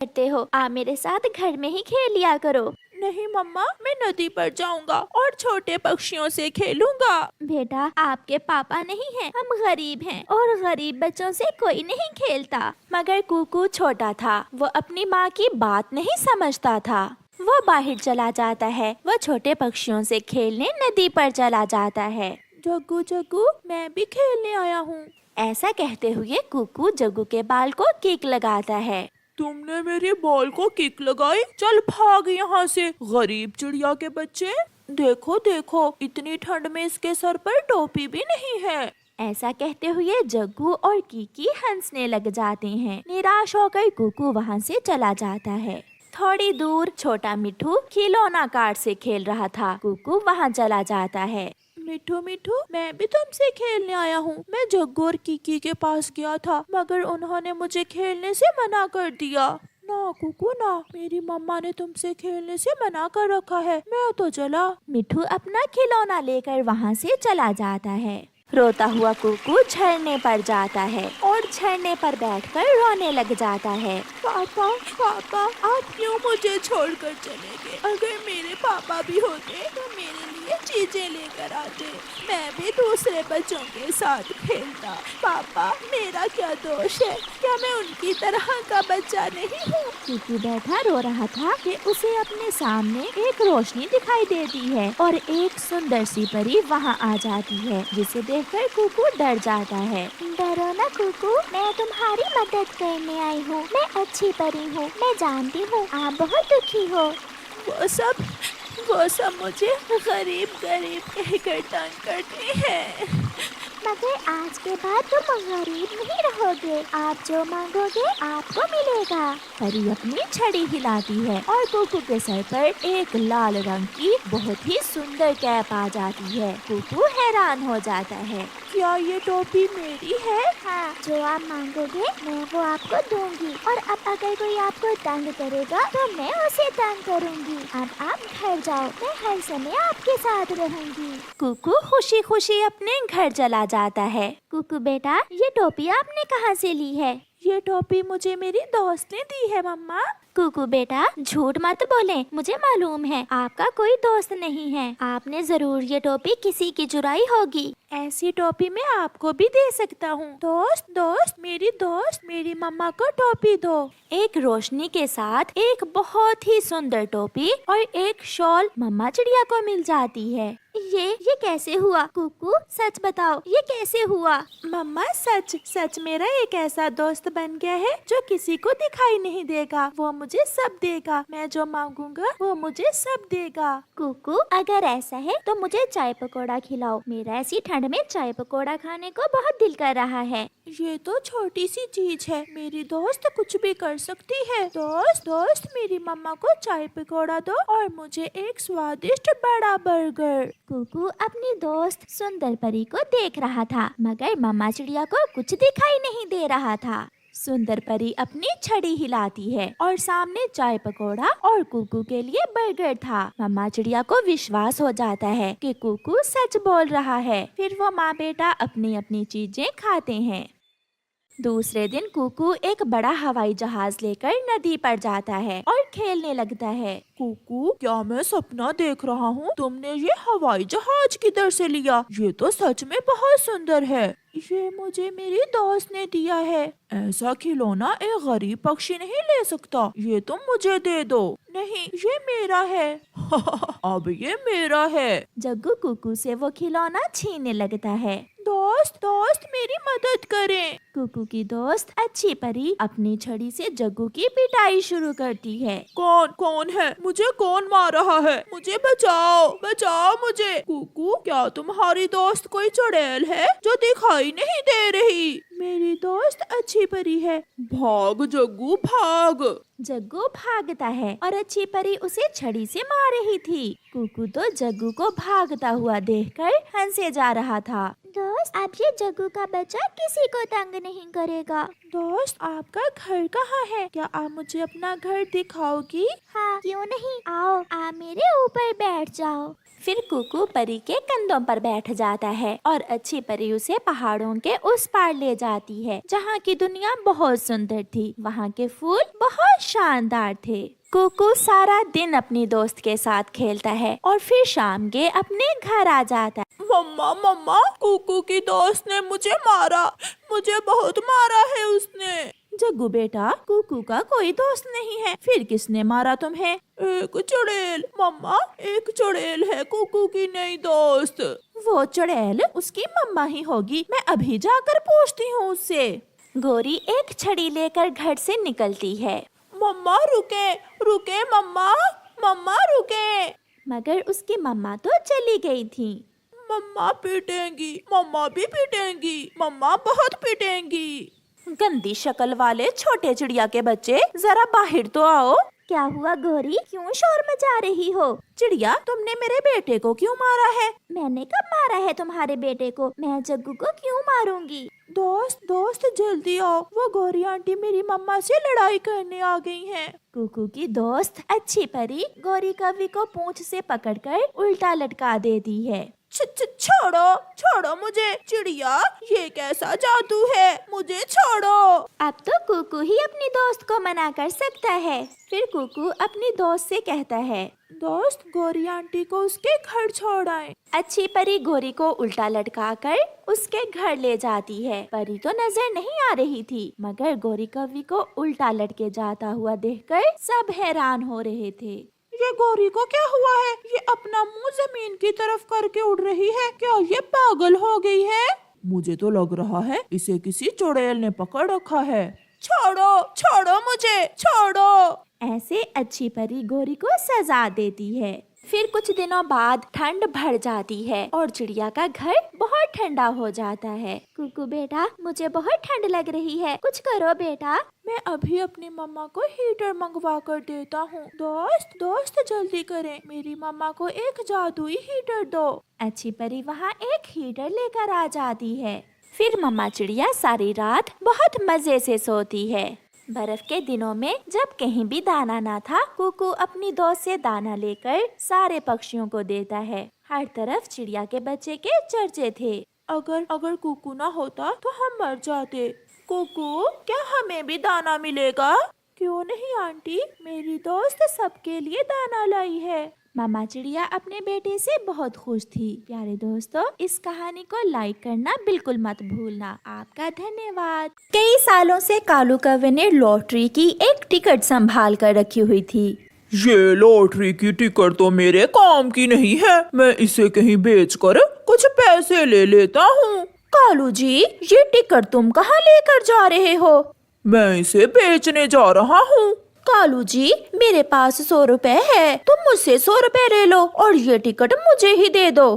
करते हो? आप मेरे साथ घर में ही खेल लिया करो। नहीं मम्मा, मैं नदी पर जाऊंगा और छोटे पक्षियों से खेलूंगा। बेटा, आपके पापा नहीं हैं, हम गरीब हैं और गरीब बच्चों से कोई नहीं खेलता। मगर कुकू छोटा था, वो अपनी माँ की बात नहीं समझता था। वो बाहर चला जाता है, वो छोटे पक्षियों से खेलने नदी पर चला जाता है। जग्गू जग्गू, मैं भी खेलने आया हूँ। ऐसा कहते हुए कुकू जग्गू के बाल को किक लगाता है। तुमने मेरे बॉल को किक लगाई, चल भाग यहाँ से गरीब चिड़िया के बच्चे। देखो देखो, इतनी ठंड में इसके सर पर टोपी भी नहीं है। ऐसा कहते हुए जग्गू और कीकी हंसने लग जाते हैं। निराश होकर कुकू वहाँ से चला जाता है। थोड़ी दूर छोटा मिठू खिलौना कार से खेल रहा था। कुकू वहाँ चला जाता है। मिठू मिठू, मैं भी तुमसे खेलने आया हूँ। मैं जग्गू और कीकी के पास गया था, मगर उन्होंने मुझे खेलने से मना कर दिया। ना कुकू ना, मेरी मम्मा ने तुमसे खेलने से मना कर रखा है। मैं तो चला। मिठू अपना खिलौना लेकर वहाँ से चला जाता है। रोता हुआ कुकू झरने पर जाता है और झरने पर बैठकर रोने लग जाता है। पापा पापा, आप क्यों मुझे छोड़कर चले गए? अगर मेरे पापा भी होते तो मेरे लिए चीजें लेकर आते, मैं भी दूसरे बच्चों के साथ खेलता। पापा, मेरा क्या दोष है? क्या मैं उनकी तरह का बच्चा नहीं हूँ? कुकू बैठा रो रहा था कि उसे अपने सामने एक रोशनी दिखाई देती है और एक सुंदर सी परी वहाँ आ जाती है, जिसे देखकर कुकू डर जाता है। डरो ना कुकू, मैं तुम्हारी मदद करने आई हूँ। मैं अच्छी परी हूँ, मैं जानती हूँ आप बहुत दुखी हो। वो सब मुझे गरीब गरीब कहकर तंग करते हैं। मगर आज के बाद तुम गरीब नहीं रहोगे, आप जो मांगोगे आपको मिलेगा। परी अपनी छड़ी हिलाती है और कुकू के सर पर एक लाल रंग की बहुत ही सुंदर कैप आ जाती है। कुकू हैरान हो जाता है। क्या ये टोपी मेरी है? हाँ, जो आप मांगोगे मैं वो आपको दूंगी, और अब अगर कोई आपको तंग करेगा तो मैं उसे तंग करूंगी। अब आप घर जाओ, मैं हर समय आपके साथ रहूंगी। कुकू खुशी खुशी अपने घर चला जाता है। कुकू बेटा, ये टोपी आपने कहाँ से ली है? ये टोपी मुझे मेरी दोस्त ने दी है मम्मा। कुकू बेटा, झूठ मत बोले, मुझे मालूम है आपका कोई दोस्त नहीं है। आपने जरूर ये टोपी किसी की चुराई होगी। ऐसी टोपी मैं आपको भी दे सकता हूँ। दोस्त, मेरी दोस्त, मेरी मम्मा को टोपी दो। एक रोशनी के साथ एक बहुत ही सुंदर टोपी और एक शॉल मम्मा चिड़िया को मिल जाती है। ये कैसे हुआ? कुकू सच बताओ, ये कैसे हुआ? मम्मा, सच मेरा एक ऐसा दोस्त बन गया है जो किसी को दिखाई नहीं देगा। वो मुझे सब देगा, मैं जो मांगूंगा वो मुझे सब देगा। कुकू, अगर ऐसा है तो मुझे चाय पकौड़ा खिलाओ। मेरा ऐसी ठंड में चाय पकौड़ा खाने को बहुत दिल कर रहा है। ये तो छोटी सी चीज है, मेरी दोस्त कुछ भी कर सकती है। दोस्त, मेरी मम्मा को चाय पकौड़ा दो और मुझे एक स्वादिष्ट बड़ा बर्गर। कुकू अपनी दोस्त सुंदर परी को देख रहा था, मगर मम्मा चिड़िया को कुछ दिखाई नहीं दे रहा था। सुंदर परी अपनी छड़ी हिलाती है और सामने चाय पकौड़ा और कुकू के लिए बर्गर था। मम्मा चिड़िया को विश्वास हो जाता है कि कुकू सच बोल रहा है। फिर वो माँ बेटा अपनी अपनी चीजें खाते हैं। दूसरे दिन कुकू एक बड़ा हवाई जहाज लेकर नदी पर जाता है और खेलने लगता है। कुकू, क्या मैं सपना देख रहा हूँ? तुमने ये हवाई जहाज किधर से लिया? ये तो सच में बहुत सुंदर है। ये मुझे मेरी दोस्त ने दिया है। ऐसा खिलौना एक गरीब पक्षी नहीं ले सकता। ये तुम मुझे दे दो। नहीं, ये मेरा है। अब ये मेरा है। जग्गू कुकू से वो खिलौना छीनने लगता है। दोस्त, मेरी मदद करें। कुकू की दोस्त अच्छी परी अपनी छड़ी से जग्गू की पिटाई शुरू करती है। कौन है? मुझे कौन मार रहा है? मुझे बचाओ मुझे। कुकू, क्या तुम्हारी दोस्त कोई चुड़ैल है जो दिखाई नहीं दे रही? मेरी दोस्त अच्छी परी है। भाग जग्गू, भाग। जग्गू भागता है और अच्छी परी उसे छड़ी से मार रही थी। कुकू तो जग्गू को भागता हुआ देखकर हंसे जा रहा था। दोस्त, अब ये जग्गू का बच्चा किसी को तंग नहीं करेगा। दोस्त, आपका घर कहाँ है? क्या आप मुझे अपना घर दिखाओगी? हाँ, क्यों नहीं, आओ, आप मेरे ऊपर बैठ जाओ। फिर कुकू परी के कंधों पर बैठ जाता है और अच्छी परी उसे पहाड़ों के उस पार ले जाती है जहाँ की दुनिया बहुत सुंदर थी। वहाँ के फूल बहुत शानदार थे। कुकू सारा दिन अपनी दोस्त के साथ खेलता है और फिर शाम के अपने घर आ जाता है। मम्मा मम्मा, कुकू की दोस्त ने मुझे मारा, मुझे बहुत मारा है उसने। जग्गू बेटा, कुकू का कोई दोस्त नहीं है, फिर किसने मारा तुम्हें? एक चुड़ैल मम्मा, एक चुड़ैल है कुकू की नई दोस्त। वो चुड़ैल उसकी मम्मा ही होगी, मैं अभी जाकर पूछती हूँ उससे। गोरी एक छड़ी लेकर घर से निकलती है। मम्मा रुके, रुके मम्मा, मम्मा रुके। मगर उसकी मम्मा तो चली गई थी। मम्मा पीटेंगी, मम्मा भी पीटेंगी, मम्मा बहुत पीटेंगी। गंदी शक्ल वाले छोटे चिड़िया के बच्चे, जरा बाहर तो आओ। क्या हुआ गोरी, क्यों शोर मचा रही हो? चिड़िया, तुमने मेरे बेटे को क्यों मारा है? मैंने कब मारा है तुम्हारे बेटे को? मैं जग्गू को क्यों मारूंगी? दोस्त दोस्त जल्दी आओ, वो गौरी आंटी मेरी मम्मा से लड़ाई करने आ गई हैं। कुकू की दोस्त अच्छी परी गौरी कवि को पूंछ से पकड़कर उल्टा लटका देती है। छोड़ो, छोड़ो मुझे। चिड़िया, ये कैसा जादू है, मुझे छोड़ो। अब तो कुकू ही अपनी दोस्त को मना कर सकता है। फिर कुकू अपनी दोस्त से कहता है, दोस्त, गौरी आंटी को उसके घर छोड़ आए। अच्छी परी गोरी को उल्टा लटका कर उसके घर ले जाती है। परी तो नजर नहीं आ रही थी, मगर गौरी कवि को उल्टा लटके जाता हुआ देखकर सब हैरान हो रहे थे। ये गौरी को क्या हुआ है? ये अपना मुंह जमीन की तरफ करके उड़ रही है, क्या ये पागल हो गई है? मुझे तो लग रहा है इसे किसी चुड़ैल ने पकड़ रखा है। छोड़ो, छोड़ो मुझे, छोड़ो। ऐसे अच्छी परी गोरी को सजा देती है। फिर कुछ दिनों बाद ठंड बढ़ जाती है और चिड़िया का घर बहुत ठंडा हो जाता है। कुकू बेटा, मुझे बहुत ठंड लग रही है, कुछ करो बेटा। मैं अभी अपनी मम्मा को हीटर मंगवा कर देता हूँ। दोस्त दोस्त जल्दी करें, मेरी मम्मा को एक जादुई हीटर दो। अच्छी परी वहाँ एक हीटर लेकर आ जाती है। फिर मम्मा चिड़िया सारी रात बहुत मजे से सोती है। बर्फ के दिनों में जब कहीं भी दाना ना था, कुकू अपनी दोस्त से दाना लेकर सारे पक्षियों को देता है। हर तरफ चिड़िया के बच्चे के चर्चे थे। अगर कुकू ना होता तो हम मर जाते। कुकू, क्या हमें भी दाना मिलेगा? क्यों नहीं आंटी, मेरी दोस्त सबके लिए दाना लाई है। मामा चिड़िया अपने बेटे से बहुत खुश थी। प्यारे दोस्तों, इस कहानी को लाइक करना बिल्कुल मत भूलना। आपका धन्यवाद। कई सालों से कालू कौवे ने लॉटरी की एक टिकट संभाल कर रखी हुई थी। ये लॉटरी की टिकट तो मेरे काम की नहीं है, मैं इसे कहीं बेचकर कुछ पैसे ले लेता हूँ। कालू जी, ये टिकट तुम कहाँ लेकर जा रहे हो? मैं इसे बेचने जा रहा हूँ। कालू जी, मेरे पास 100 रुपए है, तुम मुझसे 100 रुपए ले लो और ये टिकट मुझे ही दे दो।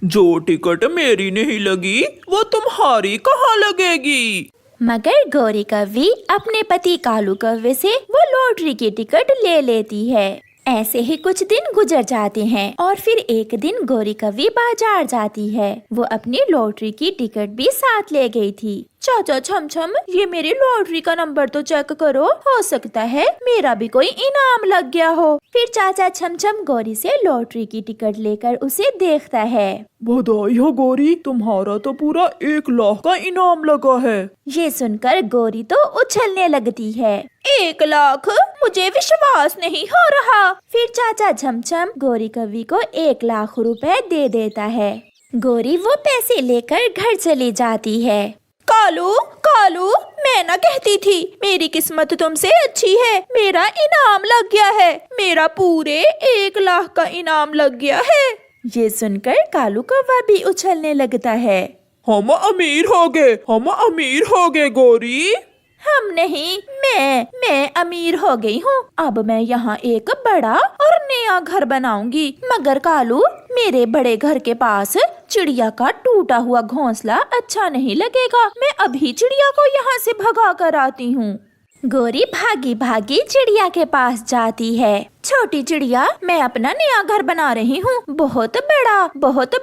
जो टिकट मेरी नहीं लगी वो तुम्हारी कहाँ लगेगी? मगर गौरी कौवी अपने पति कालू कौवे से वो लॉटरी की टिकट ले लेती है। ऐसे ही कुछ दिन गुजर जाते हैं और फिर एक दिन गौरी कौवी बाजार जाती है। वो अपनी लॉटरी की टिकट भी साथ ले गई थी। चाचा छमछम, ये मेरी लॉटरी का नंबर तो चेक करो, हो सकता है मेरा भी कोई इनाम लग गया हो। फिर चाचा छमछम गौरी से लॉटरी की टिकट लेकर उसे देखता है। बधाई हो गौरी, तुम्हारा तो पूरा 1 लाख का इनाम लगा है। ये सुनकर गौरी तो उछलने लगती है। 1 लाख? मुझे विश्वास नहीं हो रहा। फिर चाचा छमछम गौरी कवि को 1 लाख रुपए दे देता है। गौरी वो पैसे लेकर घर चली जाती है। कालू, कालू, मैं ना कहती थी मेरी किस्मत तुमसे अच्छी है, मेरा इनाम लग गया है, मेरा पूरे 1 लाख का इनाम लग गया है। ये सुनकर कालू कौवा भी उछलने लगता है। हम अमीर हो गए, हम अमीर हो गए गौरी। हम नहीं, मैं अमीर हो गई हूँ। अब मैं यहाँ एक बड़ा और नया घर बनाऊंगी। मगर कालू, मेरे बड़े घर के पास चिड़िया का टूटा हुआ घोंसला अच्छा नहीं लगेगा। मैं अभी चिड़िया को यहाँ से भगा कर आती हूँ। गौरी भागी भागी चिड़िया के पास जाती है। छोटी चिड़िया, मैं अपना नया घर बना रही हूँ। बहुत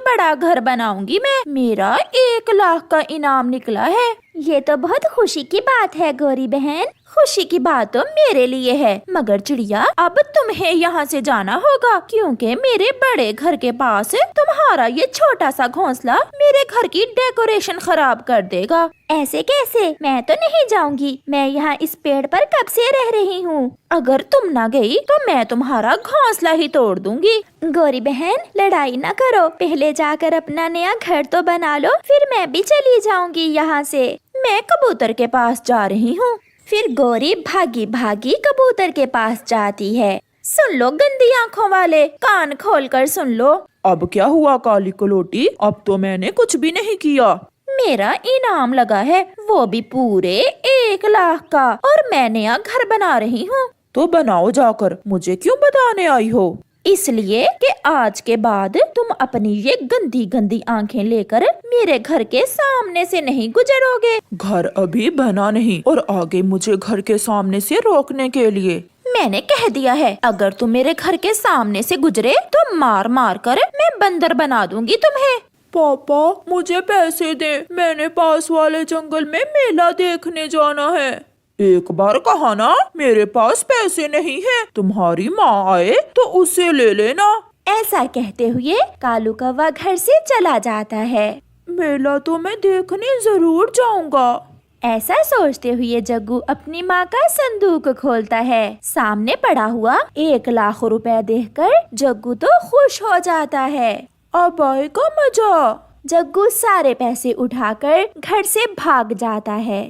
बड़ा घर बनाऊंगी मैं। मेरा 1 लाख का इनाम निकला है। ये तो बहुत खुशी की बात है गौरी बहन। खुशी की बात तो मेरे लिए है, मगर चिड़िया अब तुम्हें यहाँ से जाना होगा, क्योंकि मेरे बड़े घर के पास तुम्हारा ये छोटा सा घोंसला मेरे घर की डेकोरेशन खराब कर देगा। ऐसे कैसे? मैं तो नहीं जाऊंगी, मैं यहाँ इस पेड़ पर कब से रह रही हूँ। अगर तुम ना गई तो मैं तुम्हारा घोंसला ही तोड़ दूंगी। गौरी बहन, लड़ाई ना करो, पहले जाकर अपना नया घर तो बना लो, फिर मैं भी चली जाऊंगी यहाँ से। मैं कबूतर के पास जा रही हूँ। फिर गौरी भागी भागी कबूतर के पास जाती है। सुन लो गंदी आंखों वाले, कान खोलकर सुन लो। अब क्या हुआ काली कलोटी? अब तो मैंने कुछ भी नहीं किया। मेरा इनाम लगा है, वो भी पूरे 1 लाख का, और मैं नया घर बना रही हूँ। तो बनाओ जाकर, मुझे क्यों बताने आई हो? इसलिए कि आज के बाद तुम अपनी ये गंदी गंदी आंखें लेकर मेरे घर के सामने से नहीं गुजरोगे। घर अभी बना नहीं और आगे मुझे घर के सामने से रोकने के लिए। मैंने कह दिया है, अगर तुम मेरे घर के सामने से गुजरे तो मार मार कर मैं बंदर बना दूंगी तुम्हें। पापा मुझे पैसे दे, मैंने पास वाले जंगल में मेला देखने जाना है। एक बार कहा ना मेरे पास पैसे नहीं है, तुम्हारी माँ आए तो उसे ले लेना। ऐसा कहते हुए कालू कौवा घर से चला जाता है। मेला तो मैं देखने जरूर जाऊंगा। ऐसा सोचते हुए जग्गू अपनी माँ का संदूक खोलता है। सामने पड़ा हुआ 1 लाख रुपए देखकर जग्गू तो खुश हो जाता है। अब आएगा मजा। जग्गू सारे पैसे उठाकर घर से भाग जाता है।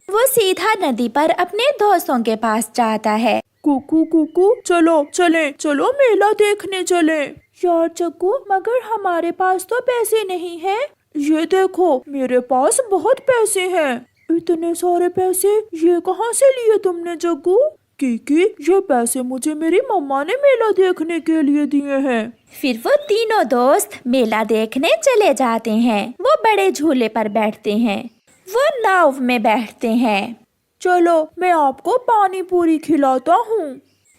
वो सीधा नदी पर अपने दोस्तों के पास जाता है। कुकू कुकू, चलो चले, चलो मेला देखने चले। यार जग्गू, मगर हमारे पास तो पैसे नहीं है। ये देखो मेरे पास बहुत पैसे हैं। इतने सारे पैसे ये कहाँ से लिए तुमने जग्गू? क्योंकि ये पैसे मुझे मेरी मम्मा ने मेला देखने के लिए दिए हैं। फिर वो तीनों दोस्त मेला देखने चले जाते हैं। वो बड़े झूले पर बैठते हैं, वो नाव में बैठते हैं। चलो मैं आपको पानी पूरी खिलाता हूँ।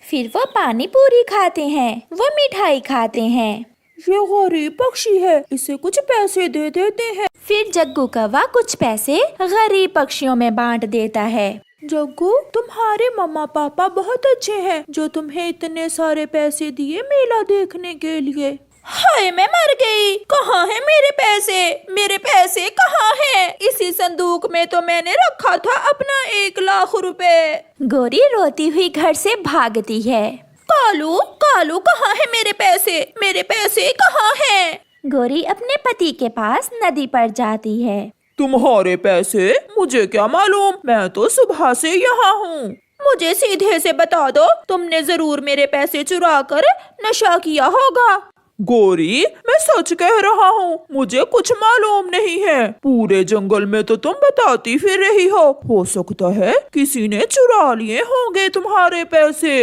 फिर वो पानी पूरी खाते हैं, वो मिठाई खाते हैं। ये गरीब पक्षी है, इसे कुछ पैसे दे देते हैं। फिर जग्गू कौवा कुछ पैसे गरीब पक्षियों में बांट देता है। जग्गू, तुम्हारे मम्मा पापा बहुत अच्छे हैं जो तुम्हें इतने सारे पैसे दिए मेला देखने के लिए। हाय मैं मर गई, कहाँ है मेरे पैसे? मेरे पैसे कहाँ हैं? इसी संदूक में तो मैंने रखा था अपना 1 लाख रुपए। गौरी रोती हुई घर से भागती है। कालू कालू, कहाँ है मेरे पैसे? मेरे पैसे कहाँ हैं? गौरी अपने पति के पास नदी पर जाती है। तुम्हारे पैसे? मुझे क्या मालूम, मैं तो सुबह से यहाँ हूँ। मुझे सीधे से बता दो, तुमने जरूर मेरे पैसे चुरा कर नशा किया होगा। गौरी, मैं सच कह रहा हूँ, मुझे कुछ मालूम नहीं है। पूरे जंगल में तो तुम बताती फिर रही हो सकता है किसी ने चुरा लिए होंगे तुम्हारे पैसे।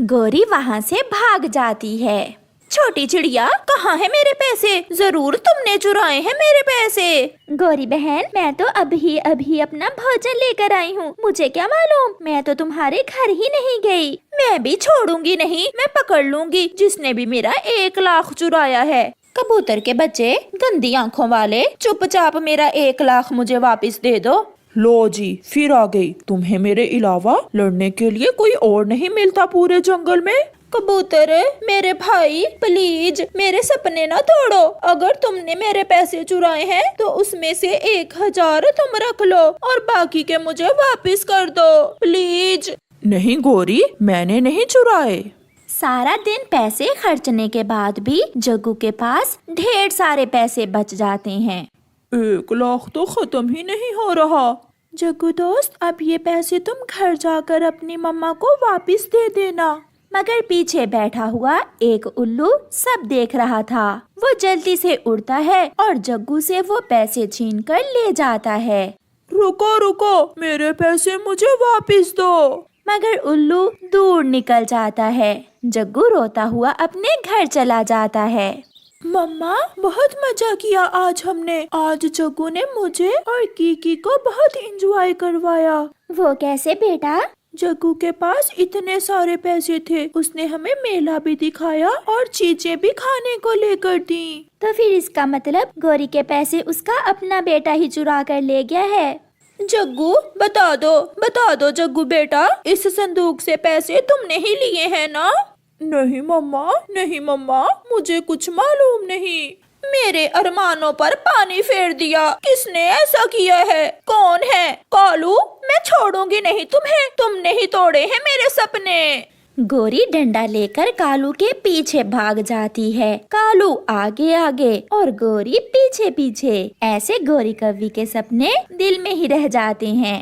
गौरी वहाँ से भाग जाती है। छोटी चिड़िया, कहाँ है मेरे पैसे? जरूर तुमने चुराए हैं मेरे पैसे। गौरी बहन, मैं तो अभी अभी अपना भोजन लेकर आई हूँ, मुझे क्या मालूम, मैं तो तुम्हारे घर ही नहीं गई। मैं भी छोड़ूंगी नहीं, मैं पकड़ लूंगी जिसने भी मेरा 1 लाख चुराया है। कबूतर के बच्चे, गंदी आंखों वाले, चुपचाप मेरा 1 लाख मुझे वापस दे दो। लो जी, फिर आ गई। तुम्हें मेरे अलावा लड़ने के लिए कोई और नहीं मिलता पूरे जंगल में? कबूतर मेरे भाई, प्लीज मेरे सपने ना तोड़ो। अगर तुमने मेरे पैसे चुराए हैं तो उसमें से 1000 तुम रख लो और बाकी के मुझे वापस कर दो, प्लीज। नहीं गौरी, मैंने नहीं चुराए। सारा दिन पैसे खर्चने के बाद भी जग्गू के पास ढेर सारे पैसे बच जाते हैं। 1 लाख तो खत्म ही नहीं हो रहा। जग्गू दोस्त, अब ये पैसे तुम घर जाकर अपनी मम्मा को वापस दे देना। मगर पीछे बैठा हुआ एक उल्लू सब देख रहा था। वो जल्दी से उड़ता है और जग्गू से वो पैसे छीन कर ले जाता है। रुको रुको, मेरे पैसे मुझे वापस दो। मगर उल्लू दूर निकल जाता है। जग्गू रोता हुआ अपने घर चला जाता है। मम्मा, बहुत मजा किया आज हमने। आज जग्गू ने मुझे और कीकी को बहुत एंजॉय करवाया। वो कैसे बेटा? जग्गू के पास इतने सारे पैसे थे, उसने हमें मेला भी दिखाया और चीजें भी खाने को लेकर दी। तो फिर इसका मतलब गौरी के पैसे उसका अपना बेटा ही चुरा कर ले गया है। जग्गू बता दो जग्गू बेटा, इस संदूक से पैसे तुमने ही लिए हैं ना? नहीं मम्मा, मुझे कुछ मालूम नहीं। मेरे अरमानों पर पानी फेर दिया, किसने ऐसा किया है? कौन है? कालू, मैं छोड़ूंगी नहीं तुम्हें, तुमने ही तोड़े हैं मेरे सपने। गोरी डंडा लेकर कालू के पीछे भाग जाती है। कालू आगे आगे और गोरी पीछे पीछे। ऐसे गोरी कौवी के सपने दिल में ही रह जाते हैं।